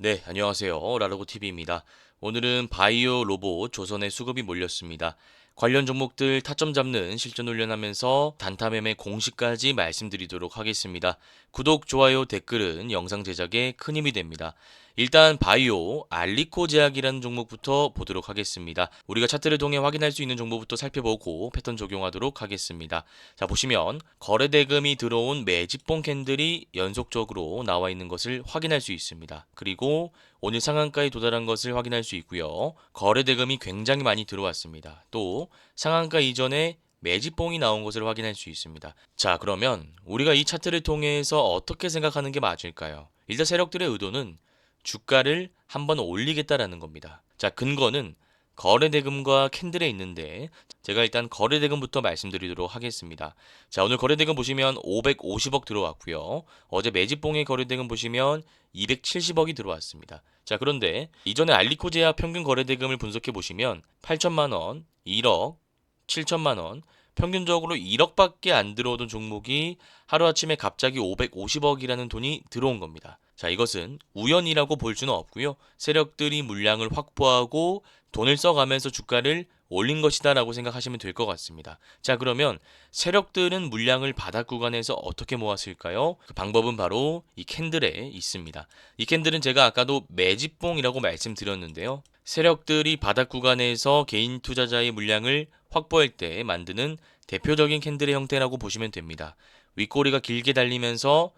네, 안녕하세요. 라로고TV입니다. 오늘은 바이오 로봇 조선의 수급이 몰렸습니다. 관련 종목들 타점 잡는 실전 훈련하면서 단타 매매 공식까지 말씀드리도록 하겠습니다. 구독, 좋아요, 댓글은 영상 제작에 큰 힘이 됩니다. 일단 바이오 알리코 제약이라는 종목부터 보도록 하겠습니다. 우리가 차트를 통해 확인할 수 있는 종목부터 살펴보고 패턴 적용하도록 하겠습니다. 자, 보시면 거래 대금이 들어온 매집봉 캔들이 연속적으로 나와 있는 것을 확인할 수 있습니다. 그리고 오늘 상한가에 도달한 것을 확인할 수 있고요. 거래 대금이 굉장히 많이 들어왔습니다. 또 상한가 이전에 매집봉이 나온 것을 확인할 수 있습니다. 자, 그러면 우리가 이 차트를 통해서 어떻게 생각하는 게 맞을까요? 일단 세력들의 의도는 주가를 한번 올리겠다라는 겁니다. 자, 근거는 거래대금과 캔들에 있는데 제가 일단 거래대금부터 말씀드리도록 하겠습니다. 자, 오늘 거래대금 보시면 550억 들어왔고요. 어제 매집봉의 거래대금 보시면 270억이 들어왔습니다. 자, 그런데 이전에 알리코제약 평균 거래대금을 분석해 보시면 8천만 원, 1억, 7천만 원, 평균적으로 1억밖에 안 들어오던 종목이 하루아침에 갑자기 550억이라는 돈이 들어온 겁니다. 자, 이것은 우연이라고 볼 수는 없고요. 세력들이 물량을 확보하고 돈을 써가면서 주가를 올린 것이다 라고 생각하시면 될 것 같습니다. 자, 그러면 세력들은 물량을 바닥 구간에서 어떻게 모았을까요? 그 방법은 바로 이 캔들에 있습니다. 이 캔들은 제가 아까도 매집봉이라고 말씀드렸는데요. 세력들이 바닥 구간에서 개인 투자자의 물량을 확보할 때 만드는 대표적인 캔들의 형태라고 보시면 됩니다. 윗꼬리가 길게 달리면서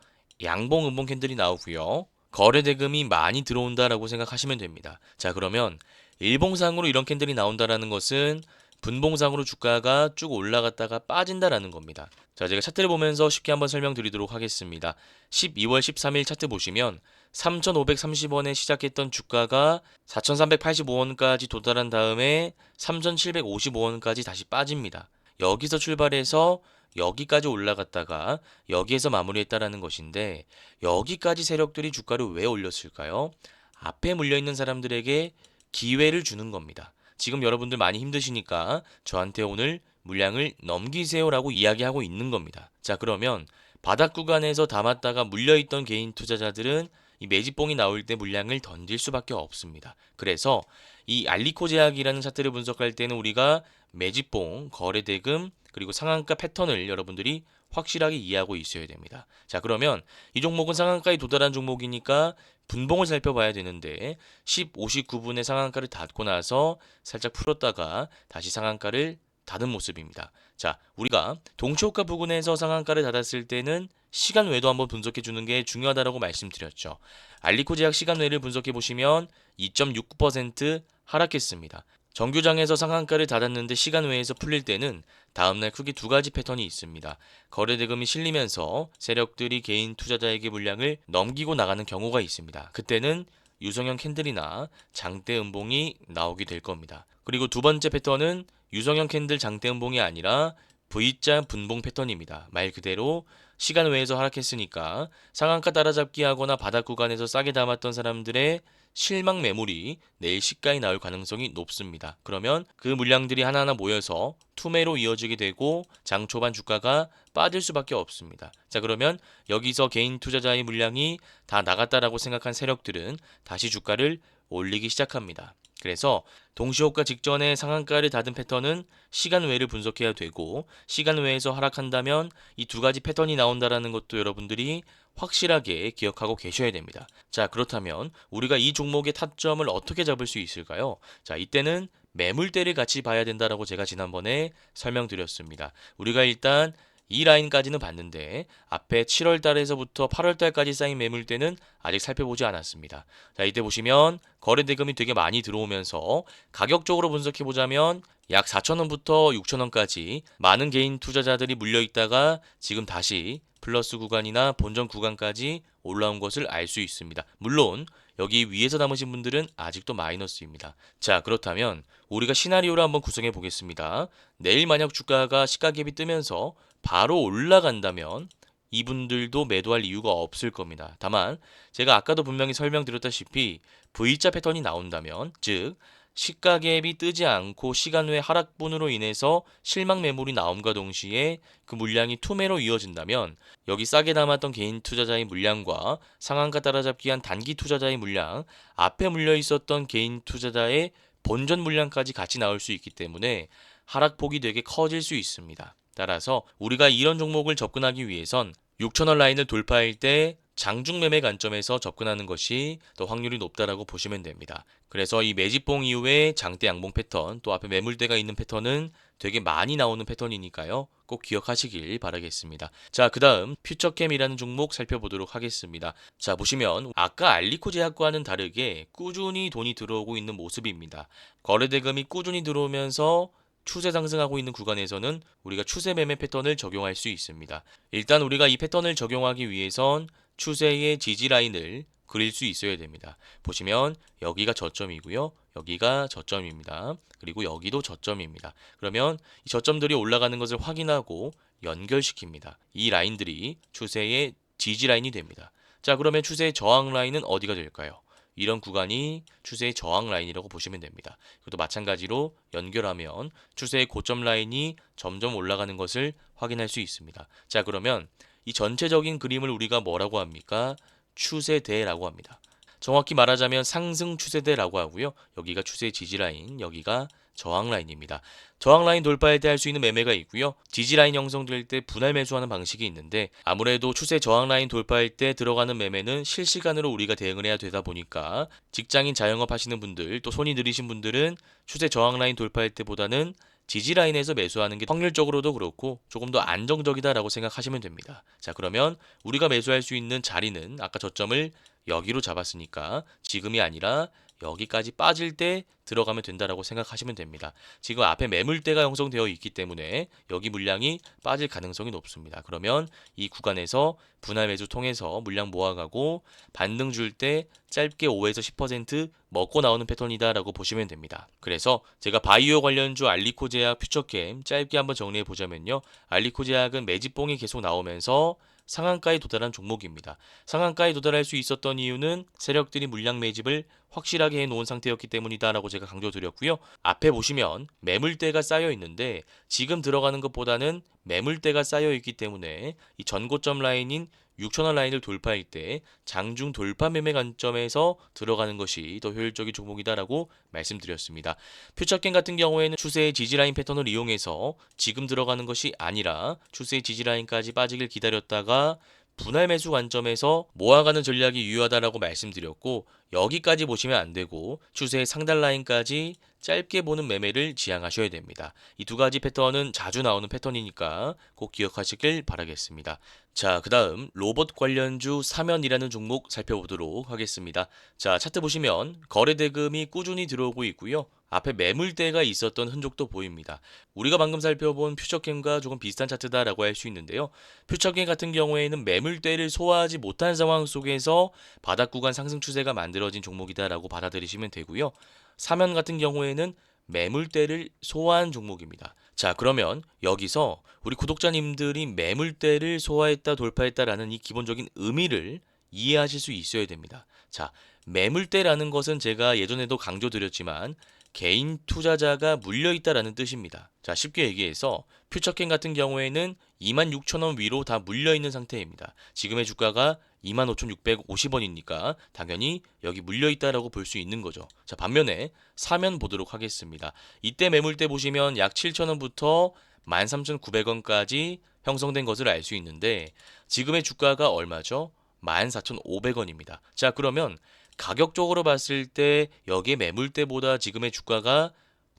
양봉, 음봉 캔들이 나오고요. 거래 대금이 많이 들어온다라고 생각하시면 됩니다. 자, 그러면 일봉상으로 이런 캔들이 나온다라는 것은 분봉상으로 주가가 쭉 올라갔다가 빠진다라는 겁니다. 자, 제가 차트를 보면서 쉽게 한번 설명드리도록 하겠습니다. 12월 13일 차트 보시면 3,530원에 시작했던 주가가 4,385원까지 도달한 다음에 3,755원까지 다시 빠집니다. 여기서 출발해서 여기까지 올라갔다가 여기에서 마무리했다라는 것인데 여기까지 세력들이 주가를 왜 올렸을까요? 앞에 물려있는 사람들에게 기회를 주는 겁니다. 지금 여러분들 많이 힘드시니까 저한테 오늘 물량을 넘기세요라고 이야기하고 있는 겁니다. 자, 그러면 바닥 구간에서 담았다가 물려있던 개인 투자자들은 이 매집봉이 나올 때 물량을 던질 수밖에 없습니다. 그래서 이 알리코 제약이라는 차트를 분석할 때는 우리가 매집봉, 거래대금, 그리고 상한가 패턴을 여러분들이 확실하게 이해하고 있어야 됩니다. 자, 그러면 이 종목은 상한가에 도달한 종목이니까 분봉을 살펴봐야 되는데 59분에 상한가를 닫고 나서 살짝 풀었다가 다시 상한가를 닫은 모습입니다. 자, 우리가 동시호가 부근에서 상한가를 닫았을 때는 시간 외도 한번 분석해 주는 게 중요하다고 말씀드렸죠. 알리코 제약 시간 외를 분석해 보시면 2.69% 하락했습니다. 정규장에서 상한가를 닫았는데 시간 외에서 풀릴 때는 다음날 크게 두 가지 패턴이 있습니다. 거래 대금이 실리면서 세력들이 개인 투자자에게 물량을 넘기고 나가는 경우가 있습니다. 그때는 유성형 캔들이나 장대 음봉이 나오게 될 겁니다. 그리고 두 번째 패턴은 유성형 캔들 장대 음봉이 아니라 V자 분봉 패턴입니다. 말 그대로 시간 외에서 하락했으니까 상한가 따라잡기 하거나 바닥 구간에서 싸게 담았던 사람들의 실망 매물이 내일 시가에 나올 가능성이 높습니다. 그러면 그 물량들이 하나하나 모여서 투매로 이어지게 되고 장 초반 주가가 빠질 수밖에 없습니다. 자, 그러면 여기서 개인 투자자의 물량이 다 나갔다라고 생각한 세력들은 다시 주가를 올리기 시작합니다. 그래서 동시호가 직전에 상한가를 닫은 패턴은 시간 외를 분석해야 되고 시간 외에서 하락한다면 이 두 가지 패턴이 나온다라는 것도 여러분들이 확실하게 기억하고 계셔야 됩니다. 자, 그렇다면 우리가 이 종목의 타점을 어떻게 잡을 수 있을까요? 자, 이때는 매물대를 같이 봐야 된다라고 제가 지난번에 설명드렸습니다. 우리가 일단 이 라인까지는 봤는데 앞에 7월 달에서부터 8월 달까지 쌓인 매물대는 아직 살펴보지 않았습니다. 자, 이때 보시면 거래 대금이 되게 많이 들어오면서 가격적으로 분석해 보자면 약 4,000원부터 6,000원까지 많은 개인 투자자들이 물려 있다가 지금 다시 플러스 구간이나 본전 구간까지 올라온 것을 알 수 있습니다. 물론 여기 위에서 남으신 분들은 아직도 마이너스입니다. 자, 그렇다면 우리가 시나리오를 한번 구성해 보겠습니다. 내일 만약 주가가 시가갭이 뜨면서 바로 올라간다면 이분들도 매도할 이유가 없을 겁니다. 다만 제가 아까도 분명히 설명드렸다시피 V자 패턴이 나온다면 즉 시가갭이 뜨지 않고 시간 외 하락분으로 인해서 실망 매물이 나옴과 동시에 그 물량이 투매로 이어진다면 여기 싸게 담았던 개인 투자자의 물량과 상한가 따라잡기 위한 단기 투자자의 물량, 앞에 물려 있었던 개인 투자자의 본전 물량까지 같이 나올 수 있기 때문에 하락폭이 되게 커질 수 있습니다. 따라서 우리가 이런 종목을 접근하기 위해선 6천원 라인을 돌파할 때 장중 매매 관점에서 접근하는 것이 더 확률이 높다라고 보시면 됩니다. 그래서 이 매집봉 이후에 장대 양봉 패턴, 또 앞에 매물대가 있는 패턴은 되게 많이 나오는 패턴이니까요. 꼭 기억하시길 바라겠습니다. 자, 그 다음 퓨처캠이라는 종목 살펴보도록 하겠습니다. 자, 보시면 아까 알리코 제약과는 다르게 꾸준히 돈이 들어오고 있는 모습입니다. 거래대금이 꾸준히 들어오면서 추세 상승하고 있는 구간에서는 우리가 추세 매매 패턴을 적용할 수 있습니다. 일단 우리가 이 패턴을 적용하기 위해선 추세의 지지 라인을 그릴 수 있어야 됩니다. 보시면 여기가 저점이고요. 여기가 저점입니다. 그리고 여기도 저점입니다. 그러면 이 저점들이 올라가는 것을 확인하고 연결시킵니다. 이 라인들이 추세의 지지 라인이 됩니다. 자, 그러면 추세의 저항 라인은 어디가 될까요? 이런 구간이 추세의 저항 라인이라고 보시면 됩니다. 그것도 마찬가지로 연결하면 추세의 고점 라인이 점점 올라가는 것을 확인할 수 있습니다. 자, 그러면 이 전체적인 그림을 우리가 뭐라고 합니까? 추세대라고 합니다. 정확히 말하자면 상승 추세대라고 하고요. 여기가 추세 지지 라인, 여기가 저항 라인입니다. 저항 라인 돌파할 때 할 수 있는 매매가 있고요. 지지 라인 형성될 때 분할 매수하는 방식이 있는데 아무래도 추세 저항 라인 돌파할 때 들어가는 매매는 실시간으로 우리가 대응을 해야 되다 보니까 직장인 자영업 하시는 분들 또 손이 느리신 분들은 추세 저항 라인 돌파할 때보다는 지지 라인에서 매수하는 게 확률적으로도 그렇고 조금 더 안정적이다라고 생각하시면 됩니다. 자, 그러면 우리가 매수할 수 있는 자리는 아까 저점을 여기로 잡았으니까 지금이 아니라 여기까지 빠질 때 들어가면 된다라고 생각하시면 됩니다. 지금 앞에 매물대가 형성되어 있기 때문에 여기 물량이 빠질 가능성이 높습니다. 그러면 이 구간에서 분할 매수 통해서 물량 모아가고 반등 줄 때 짧게 5에서 10% 먹고 나오는 패턴이다라고 보시면 됩니다. 그래서 제가 바이오 관련주 알리코 제약 퓨처캠 짧게 한번 정리해 보자면요. 알리코 제약은 매집봉이 계속 나오면서 상한가에 도달한 종목입니다. 상한가에 도달할 수 있었던 이유는 세력들이 물량 매집을 확실하게 해놓은 상태였기 때문이다라고 제가 강조드렸고요. 앞에 보시면 매물대가 쌓여 있는데 지금 들어가는 것보다는 매물대가 쌓여 있기 때문에 이 전고점 라인인 6천원 라인을 돌파할 때 장중 돌파 매매 관점에서 들어가는 것이 더 효율적인 종목이다라고 말씀드렸습니다. 퓨처캠 같은 경우에는 추세의 지지라인 패턴을 이용해서 지금 들어가는 것이 아니라 추세의 지지라인까지 빠지길 기다렸다가 분할 매수 관점에서 모아가는 전략이 유효하다라고 말씀드렸고 여기까지 보시면 안 되고 추세의 상단 라인까지 짧게 보는 매매를 지향하셔야 됩니다. 이 두 가지 패턴은 자주 나오는 패턴이니까 꼭 기억하시길 바라겠습니다. 자, 그 다음 로봇 관련주 사면이라는 종목 살펴보도록 하겠습니다. 자, 차트 보시면 거래 대금이 꾸준히 들어오고 있고요. 앞에 매물대가 있었던 흔적도 보입니다. 우리가 방금 살펴본 퓨처캠과 조금 비슷한 차트다라고 할 수 있는데요. 퓨처캠 같은 경우에는 매물대를 소화하지 못한 상황 속에서 바닥 구간 상승 추세가 만들어진 종목이다라고 받아들이시면 되고요. 사면 같은 경우에는 매물대를 소화한 종목입니다. 자, 그러면 여기서 우리 구독자님들이 매물대를 소화했다 돌파했다라는 이 기본적인 의미를 이해하실 수 있어야 됩니다. 자, 매물대라는 것은 제가 예전에도 강조드렸지만 개인 투자자가 물려있다라는 뜻입니다. 자, 쉽게 얘기해서 퓨처캠 같은 경우에는 26,000원 위로 다 물려있는 상태입니다. 지금의 주가가 25,650원이니까 당연히 여기 물려있다라고 볼 수 있는 거죠. 자, 반면에 사면 보도록 하겠습니다. 이때 매물대 보시면 약 7,000원부터 13,900원까지 형성된 것을 알 수 있는데 지금의 주가가 얼마죠? 14,500원입니다. 자, 그러면 가격적으로 봤을 때 여기에 매물대보다 지금의 주가가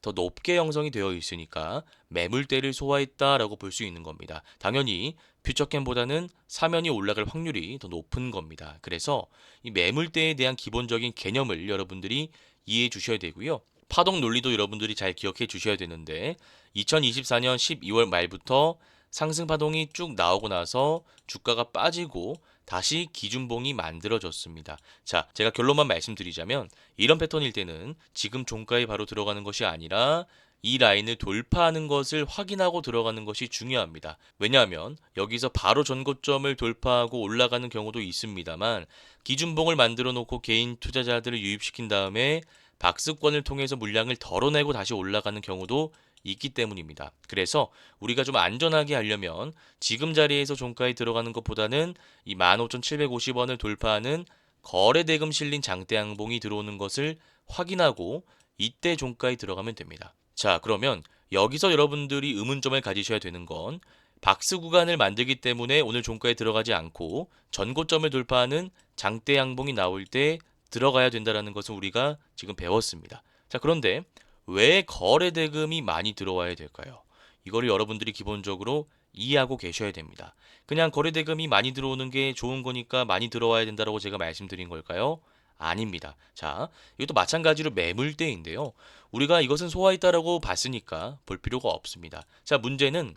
더 높게 형성이 되어 있으니까 매물대를 소화했다라고 볼 수 있는 겁니다. 당연히 퓨처캠보다는 사면이 올라갈 확률이 더 높은 겁니다. 그래서 이 매물대에 대한 기본적인 개념을 여러분들이 이해해 주셔야 되고요. 파동 논리도 여러분들이 잘 기억해 주셔야 되는데 2024년 12월 말부터 상승 파동이 쭉 나오고 나서 주가가 빠지고 다시 기준봉이 만들어졌습니다. 자, 제가 결론만 말씀드리자면 이런 패턴일 때는 지금 종가에 바로 들어가는 것이 아니라 이 라인을 돌파하는 것을 확인하고 들어가는 것이 중요합니다. 왜냐하면 여기서 바로 전고점을 돌파하고 올라가는 경우도 있습니다만 기준봉을 만들어 놓고 개인 투자자들을 유입시킨 다음에 박스권을 통해서 물량을 덜어내고 다시 올라가는 경우도 있기 때문입니다. 그래서 우리가 좀 안전하게 하려면 지금 자리에서 종가에 들어가는 것보다는 이 15,750원을 돌파하는 거래대금 실린 장대 양봉이 들어오는 것을 확인하고 이때 종가에 들어가면 됩니다. 자, 그러면 여기서 여러분들이 의문점을 가지셔야 되는 건 박스 구간을 만들기 때문에 오늘 종가에 들어가지 않고 전고점을 돌파하는 장대 양봉이 나올 때 들어가야 된다는 것을 우리가 지금 배웠습니다. 자, 그런데 왜 거래 대금이 많이 들어와야 될까요? 이거를 여러분들이 기본적으로 이해하고 계셔야 됩니다. 그냥 거래 대금이 많이 들어오는 게 좋은 거니까 많이 들어와야 된다고 제가 말씀드린 걸까요? 아닙니다. 자, 이것도 마찬가지로 매물대인데요. 우리가 이것은 소화했다라고 봤으니까 볼 필요가 없습니다. 자, 문제는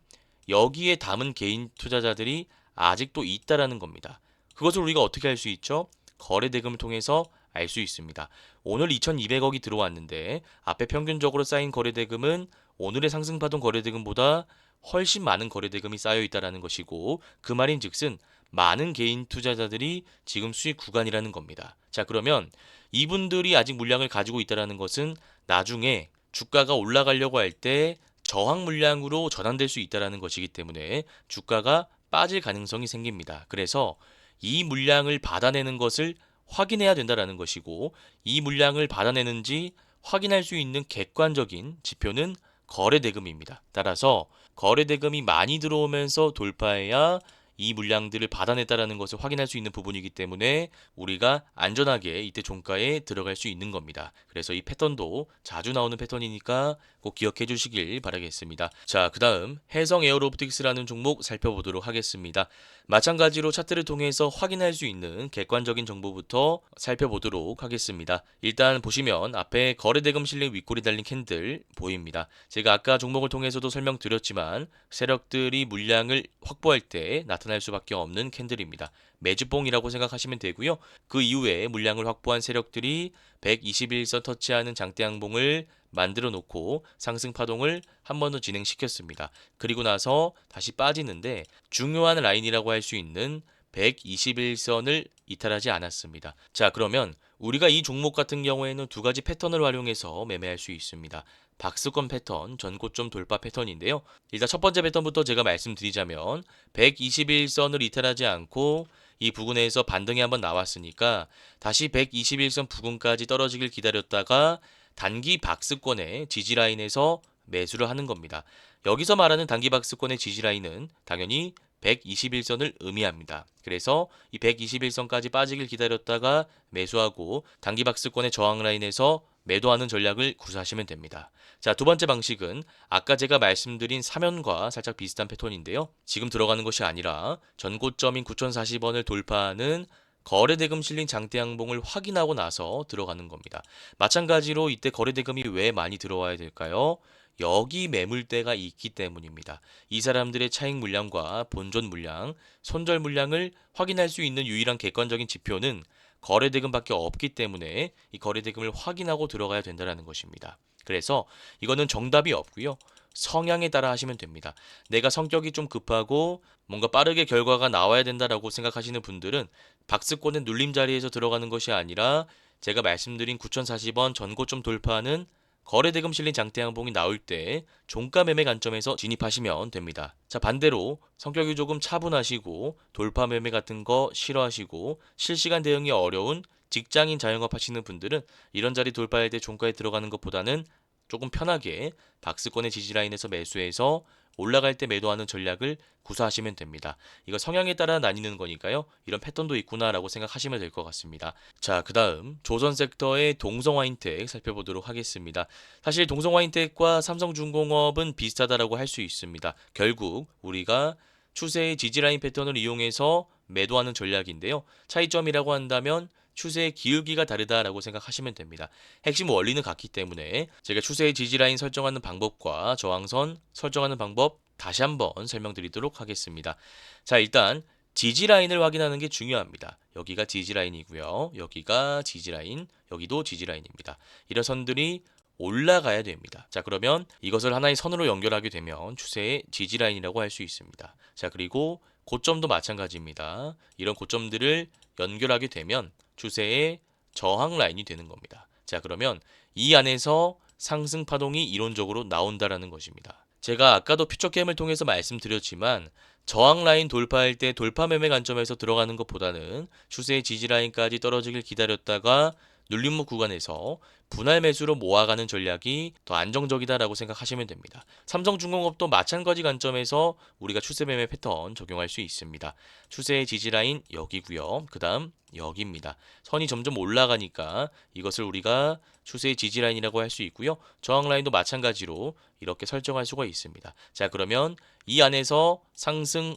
여기에 담은 개인 투자자들이 아직도 있다라는 겁니다. 그것을 우리가 어떻게 할 수 있죠? 거래 대금을 통해서 알 수 있습니다. 오늘 2,200억이 들어왔는데 앞에 평균적으로 쌓인 거래 대금은 오늘의 상승파동 거래 대금보다 훨씬 많은 거래 대금이 쌓여 있다라는 것이고 그 말인즉슨 많은 개인 투자자들이 지금 수익 구간이라는 겁니다. 자, 그러면 이분들이 아직 물량을 가지고 있다라는 것은 나중에 주가가 올라가려고 할 때 저항 물량으로 전환될 수 있다라는 것이기 때문에 주가가 빠질 가능성이 생깁니다. 그래서 이 물량을 받아내는 것을 확인해야 된다라는 것이고 이 물량을 받아내는지 확인할 수 있는 객관적인 지표는 거래대금입니다. 따라서 거래대금이 많이 들어오면서 돌파해야 이 물량들을 받아냈다라는 것을 확인할 수 있는 부분이기 때문에 우리가 안전하게 이때 종가에 들어갈 수 있는 겁니다. 그래서 이 패턴도 자주 나오는 패턴이니까 꼭 기억해 주시길 바라겠습니다. 자, 그 다음 해성 에어로보틱스라는 종목 살펴보도록 하겠습니다. 마찬가지로 차트를 통해서 확인할 수 있는 객관적인 정보부터 살펴보도록 하겠습니다. 일단 보시면 앞에 거래대금 실린 윗골이 달린 캔들 보입니다. 제가 아까 종목을 통해서도 설명드렸지만 세력들이 물량을 확보할 때 나타날 수밖에 없는 캔들입니다. 매주봉이라고 생각하시면 되고요. 그 이후에 물량을 확보한 세력들이 121선 터치하는 장대 양봉을 만들어 놓고 상승 파동을 한 번 더 진행시켰습니다. 그리고 나서 다시 빠지는데 중요한 라인이라고 할 수 있는 121선을 이탈하지 않았습니다. 자, 그러면 우리가 이 종목 같은 경우에는 두 가지 패턴을 활용해서 매매할 수 있습니다. 박스권 패턴, 전고점 돌파 패턴인데요. 일단 첫 번째 패턴부터 제가 말씀드리자면 121선을 이탈하지 않고 이 부근에서 반등이 한번 나왔으니까 다시 121선 부근까지 떨어지길 기다렸다가 단기 박스권의 지지라인에서 매수를 하는 겁니다. 여기서 말하는 단기 박스권의 지지라인은 당연히 121선을 의미합니다. 그래서 이 121선까지 빠지길 기다렸다가 매수하고 단기 박스권의 저항 라인에서 매도하는 전략을 구사하시면 됩니다. 자, 두 번째 방식은 아까 제가 말씀드린 사면과 살짝 비슷한 패턴인데요. 지금 들어가는 것이 아니라 전고점인 9,040원을 돌파하는 거래대금 실린 장대 양봉을 확인하고 나서 들어가는 겁니다. 마찬가지로 이때 거래대금이 왜 많이 들어와야 될까요? 여기 매물대가 있기 때문입니다. 이 사람들의 차익 물량과 본전 물량, 손절 물량을 확인할 수 있는 유일한 객관적인 지표는 거래대금밖에 없기 때문에 이 거래대금을 확인하고 들어가야 된다는 것입니다. 그래서 이거는 정답이 없고요. 성향에 따라 하시면 됩니다. 내가 성격이 좀 급하고 뭔가 빠르게 결과가 나와야 된다라고 생각하시는 분들은 박스권의 눌림 자리에서 들어가는 것이 아니라 제가 말씀드린 9,040원 전고점 돌파하는 거래대금 실린 장대 양봉이 나올 때 종가 매매 관점에서 진입하시면 됩니다. 자, 반대로 성격이 조금 차분하시고 돌파 매매 같은 거 싫어하시고 실시간 대응이 어려운 직장인 자영업 하시는 분들은 이런 자리 돌파할 때 종가에 들어가는 것보다는 조금 편하게 박스권의 지지라인에서 매수해서 올라갈 때 매도하는 전략을 구사하시면 됩니다. 이거 성향에 따라 나뉘는 거니까요. 이런 패턴도 있구나라고 생각하시면 될 것 같습니다. 자, 그 다음 조선 섹터의 동성화인텍 살펴보도록 하겠습니다. 사실 동성화인텍과 삼성중공업은 비슷하다라고 할 수 있습니다. 결국 우리가 추세의 지지라인 패턴을 이용해서 매도하는 전략인데요. 차이점이라고 한다면 추세의 기울기가 다르다라고 생각하시면 됩니다. 핵심 원리는 같기 때문에 제가 추세의 지지라인 설정하는 방법과 저항선 설정하는 방법 다시 한번 설명드리도록 하겠습니다. 자, 일단 지지라인을 확인하는 게 중요합니다. 여기가 지지라인이고요. 여기가 지지라인, 여기도 지지라인입니다. 이런 선들이 올라가야 됩니다. 자, 그러면 이것을 하나의 선으로 연결하게 되면 추세의 지지라인이라고 할 수 있습니다. 자, 그리고 고점도 마찬가지입니다. 이런 고점들을 연결하게 되면 추세의 저항 라인이 되는 겁니다. 자, 그러면 이 안에서 상승 파동이 이론적으로 나온다라는 것입니다. 제가 아까도 퓨처 게임을 통해서 말씀드렸지만 저항 라인 돌파할 때 돌파 매매 관점에서 들어가는 것보다는 추세의 지지 라인까지 떨어지길 기다렸다가 눌림목 구간에서 분할 매수로 모아가는 전략이 더 안정적이다라고 생각하시면 됩니다. 삼성중공업도 마찬가지 관점에서 우리가 추세 매매 패턴 적용할 수 있습니다. 추세의 지지 라인 여기고요. 그 다음 여기입니다. 선이 점점 올라가니까 이것을 우리가 추세의 지지 라인이라고 할 수 있고요. 저항 라인도 마찬가지로 이렇게 설정할 수가 있습니다. 자, 그러면 이 안에서 상승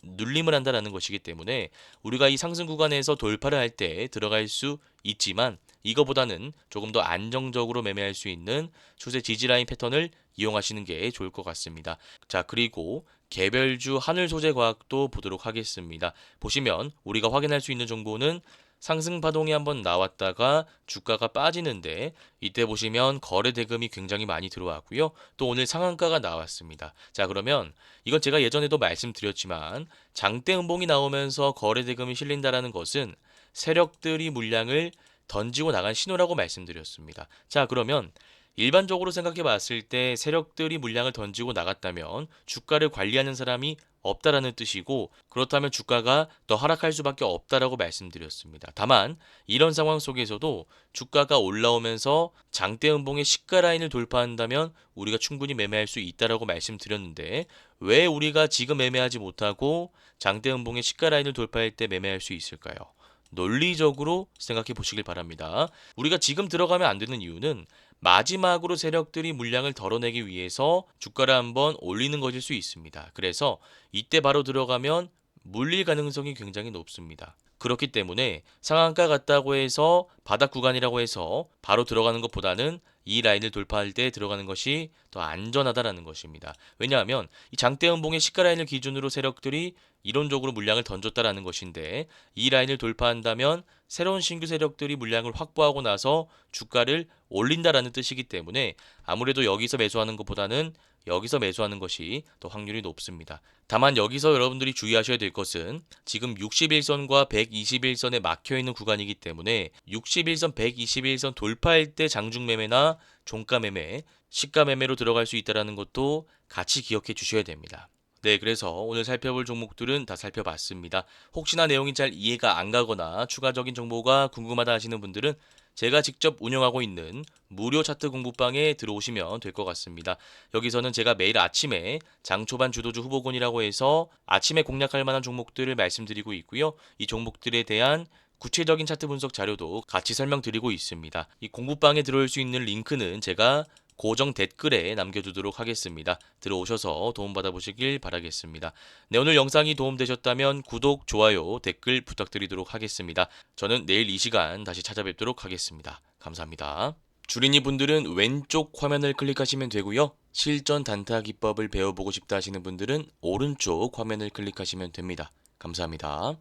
눌림을 한다라는 것이기 때문에 우리가 이 상승 구간에서 돌파를 할 때 들어갈 수 있지만 이거보다는 조금 더 안정적으로 매매할 수 있는 추세 지지라인 패턴을 이용하시는 게 좋을 것 같습니다. 자, 그리고 개별주 하늘 소재 과학도 보도록 하겠습니다. 보시면 우리가 확인할 수 있는 정보는 상승 파동이 한번 나왔다가 주가가 빠지는데 이때 보시면 거래 대금이 굉장히 많이 들어왔고요. 또 오늘 상한가가 나왔습니다. 자, 그러면 이건 제가 예전에도 말씀드렸지만 장대 음봉이 나오면서 거래 대금이 실린다라는 것은 세력들이 물량을 던지고 나간 신호라고 말씀드렸습니다. 자, 그러면 일반적으로 생각해 봤을 때 세력들이 물량을 던지고 나갔다면 주가를 관리하는 사람이 없다라는 뜻이고 그렇다면 주가가 더 하락할 수밖에 없다라고 말씀드렸습니다. 다만 이런 상황 속에서도 주가가 올라오면서 장대 음봉의 시가 라인을 돌파한다면 우리가 충분히 매매할 수 있다라고 말씀드렸는데 왜 우리가 지금 매매하지 못하고 장대 음봉의 시가 라인을 돌파할 때 매매할 수 있을까요? 논리적으로 생각해 보시길 바랍니다. 우리가 지금 들어가면 안 되는 이유는 마지막으로 세력들이 물량을 덜어내기 위해서 주가를 한번 올리는 것일 수 있습니다. 그래서 이때 바로 들어가면 물릴 가능성이 굉장히 높습니다. 그렇기 때문에 상한가 같다고 해서 바닥 구간이라고 해서 바로 들어가는 것보다는 이 라인을 돌파할 때 들어가는 것이 더 안전하다라는 것입니다. 왜냐하면 이 장대 음봉의 시가 라인을 기준으로 세력들이 이론적으로 물량을 던졌다라는 것인데 이 라인을 돌파한다면 새로운 신규 세력들이 물량을 확보하고 나서 주가를 올린다라는 뜻이기 때문에 아무래도 여기서 매수하는 것보다는 여기서 매수하는 것이 더 확률이 높습니다. 다만 여기서 여러분들이 주의하셔야 될 것은 지금 61선과 121선에 막혀 있는 구간이기 때문에 61선, 121선 돌파할 때 장중 매매나 종가 매매, 시가 매매로 들어갈 수 있다는 것도 같이 기억해 주셔야 됩니다. 네, 그래서 오늘 살펴볼 종목들은 다 살펴봤습니다. 혹시나 내용이 잘 이해가 안 가거나 추가적인 정보가 궁금하다 하시는 분들은 제가 직접 운영하고 있는 무료 차트 공부방에 들어오시면 될 것 같습니다. 여기서는 제가 매일 아침에 장초반 주도주 후보군이라고 해서 아침에 공략할 만한 종목들을 말씀드리고 있고요. 이 종목들에 대한 구체적인 차트 분석 자료도 같이 설명드리고 있습니다. 이 공부방에 들어올 수 있는 링크는 제가 고정 댓글에 남겨두도록 하겠습니다. 들어오셔서 도움받아 보시길 바라겠습니다. 네, 오늘 영상이 도움되셨다면 구독, 좋아요, 댓글 부탁드리도록 하겠습니다. 저는 내일 이 시간 다시 찾아뵙도록 하겠습니다. 감사합니다. 주린이 분들은 왼쪽 화면을 클릭하시면 되고요. 실전 단타 기법을 배워보고 싶다 하시는 분들은 오른쪽 화면을 클릭하시면 됩니다. 감사합니다.